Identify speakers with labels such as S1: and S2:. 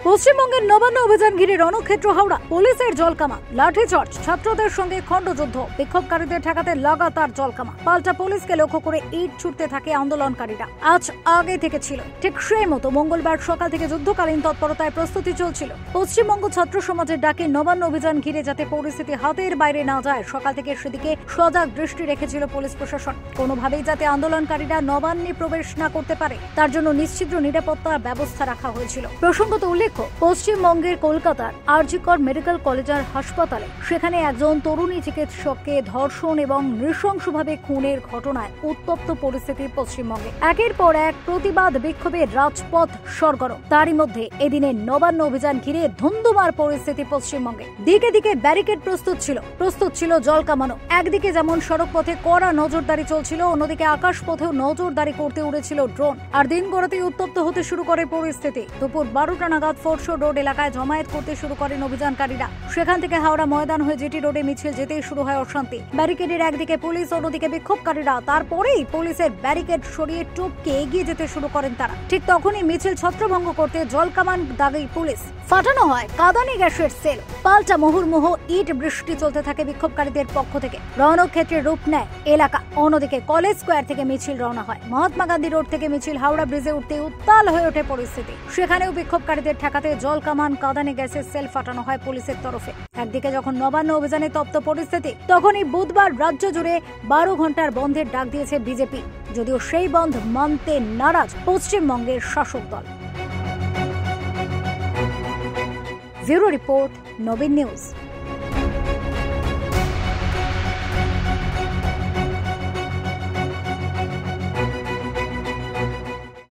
S1: পশ্চিমবঙ্গের নবান্ন অভিযান ঘিরে রণক্ষেত্র হাওড়া, পুলিশের জলকামা, লাঠিচার্জ, ছাত্রদের সঙ্গে খণ্ডযুদ্ধ, বিক্ষোভকারীদের ঠেকাতে লাগাতার জলকামা, পাল্টা পুলিশকে লক্ষ্য করে ইট ছুটতে থাকে আন্দোলনকারীরা। আজ আগে থেকে ছিল ঠিক সেই মতো মঙ্গলবার সকাল থেকে যুদ্ধকালীন তৎপরতায় প্রস্তুতি চলছিল। পশ্চিমবঙ্গ ছাত্র সমাজের ডাকে নবান্ন অভিযান ঘিরে যাতে পরিস্থিতি হাতের বাইরে না যায়, সকাল থেকে সেদিকে সজাগ দৃষ্টি রেখেছিল পুলিশ প্রশাসন। কোনোভাবেই যাতে আন্দোলনকারীরা নবান্নে প্রবেশ না করতে পারে তার জন্য নিশ্চিদ্র নিরাপত্তার ব্যবস্থা রাখা হয়েছিল। প্রসঙ্গত উল্লেখ্য, পশ্চিমবঙ্গের কলকাতার আরজিকর মেডিকেল কলেজ আর হাসপাতালে সেখানে একজন তরুণী চিকিৎসককে ধর্ষণ এবং নৃশংসভাবে খুনের ঘটনায় উত্তপ্ত পরিস্থিতি পশ্চিমবঙ্গে। একের পর এক প্রতিবাদ বিক্ষোভের রাজপথ সরগরম। তারই মধ্যে এদিনের নবান্ন অভিযান ঘিরে ধুন্ধুমার পরিস্থিতি পশ্চিমবঙ্গে। দিকে দিকে ব্যারিকেড প্রস্তুত ছিল জল কামানো। একদিকে যেমন সড়ক পথে কড়া নজরদারি চলছিল, অন্যদিকে আকাশ পথেও নজরদারি করতে উড়েছিল ড্রোন। আর দিন গড়াতেই উত্তপ্ত হতে শুরু করে পরিস্থিতি। দুপুর 12টা নাগাদ ফোর্ট রোড এলাকায় জমায়েত করতে শুরু করেন অভিযানকারীরা। সেখান থেকে হাওড়া ময়দান হয়ে জিটি রোডে মিছিল যেতেই শুরু হয় অশান্তি। ব্যারিকেডের একদিকে পুলিশ, অন্যদিকে বিক্ষোভকারীরা। তারপরেই পুলিশের ব্যারিকেড সরিয়ে টপকে এগিয়ে যেতে শুরু করেন তারা। ঠিক তখনই মিছিল ছত্রভঙ্গ করতে জলকামান দাগি পুলিশ, ফাটানো হয় কাঁদানে গ্যাসের সেল। পাল্টা মুহুর্মুহু ইট বৃষ্টি চলতে থাকে বিক্ষোভকারীদের পক্ষ থেকে। রণক্ষেত্রের রূপ নেয় এলাকা। অন্যদিকে কলেজ স্কোয়ার থেকে মিছিল রওনা হয়। মহাত্মা গান্ধী রোড থেকে মিছিল হাওড়া ব্রিজে উঠতে উত্তাল হয়ে ওঠে পরিস্থিতি। সেখানেও বিক্ষোভকারীদের ঠেকাতে জল কামান, কাঁদানে গ্যাসের সেল ফাটানো হয় পুলিশের তরফে। একদিকে যখন নবান্ন অভিযানে তপ্ত পরিস্থিতি, তখনই বুধবার রাজ্য জুড়ে 12 ঘন্টার বন্ধের ডাক দিয়েছে বিজেপি, যদিও সেই বন্ধ মানতে নারাজ পশ্চিমবঙ্গের শাসক দল। ব্যুরো রিপোর্ট, নবীন নিউজ।